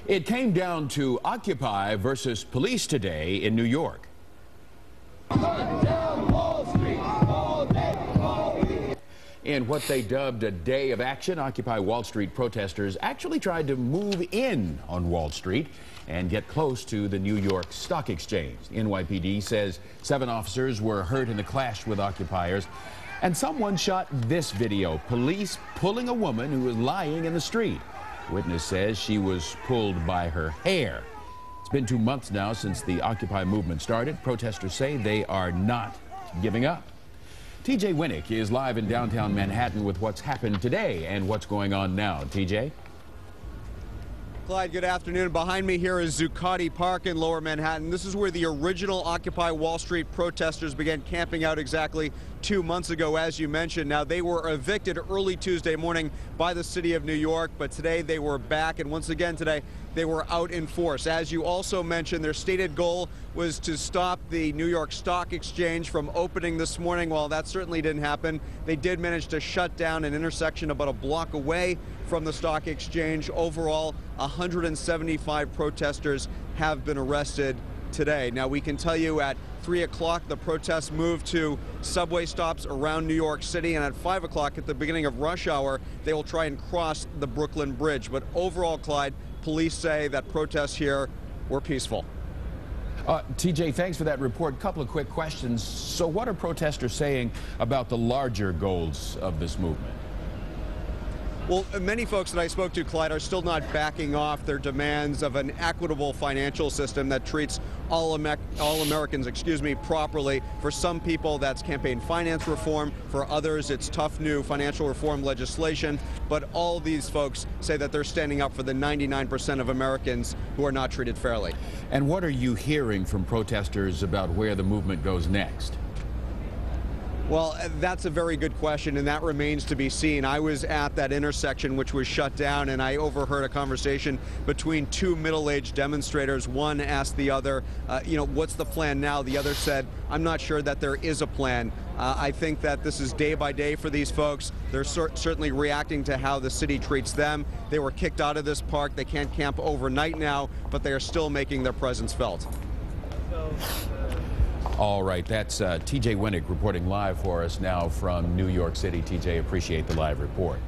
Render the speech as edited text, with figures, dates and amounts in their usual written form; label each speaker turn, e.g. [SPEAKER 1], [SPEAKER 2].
[SPEAKER 1] It came down to Occupy versus police today in New York. In what they dubbed a day of action, Occupy Wall Street protesters actually tried to move in on Wall Street and get close to the New York Stock Exchange. The NYPD says 7 officers were hurt in the clash with occupiers, and someone shot this video, police pulling a woman who was lying in the street. Witness says she was pulled by her hair. It's been 2 months now since the Occupy movement started. Protesters say they are not giving up. TJ Winnick is live in downtown Manhattan with what's happened today and what's going on now. TJ?
[SPEAKER 2] Clyde, good afternoon. Behind me here is Zuccotti Park in Lower Manhattan. This is where the original Occupy Wall Street protesters began camping out exactly 2 months ago, as you mentioned. Now, they were evicted early Tuesday morning by the city of New York, but today they were back, and once again today they were out in force. As you also mentioned, their stated goal was to stop the New York Stock Exchange from opening this morning. While that certainly didn't happen, they did manage to shut down an intersection about a block away from the Stock Exchange. Overall, 175 protesters have been arrested today. Now, we can tell you at 3 o'clock the protests moved to subway stops around New York City, and at 5 o'clock at the beginning of rush hour they will try and cross the Brooklyn Bridge. But overall, Clyde, police say that protests here were peaceful.
[SPEAKER 1] TJ, thanks for that report. Couple of quick questions. So what are protesters saying about the larger goals of this movement?
[SPEAKER 2] Well, many folks that I spoke to, Clyde, are still not backing off their demands of an equitable financial system that treats all Americans, properly. For some people, that's campaign finance reform. For others, it's tough new financial reform legislation. But all these folks say that they're standing up for the 99% of Americans who are not treated fairly.
[SPEAKER 1] And what are you hearing from protesters about where the movement goes next?
[SPEAKER 2] Well, that's a very good question, and that remains to be seen. I was at that intersection which was shut down, and I overheard a conversation between 2 middle-aged demonstrators. One asked the other, what's the plan now? The other said, I'm not sure that there is a plan. I think that this is day by day for these folks. They're certainly reacting to how the city treats them. They were kicked out of this park. They can't camp overnight now, but they are still making their presence felt.
[SPEAKER 1] All right, that's TJ Winnick reporting live for us now from New York City. TJ, appreciate the live report.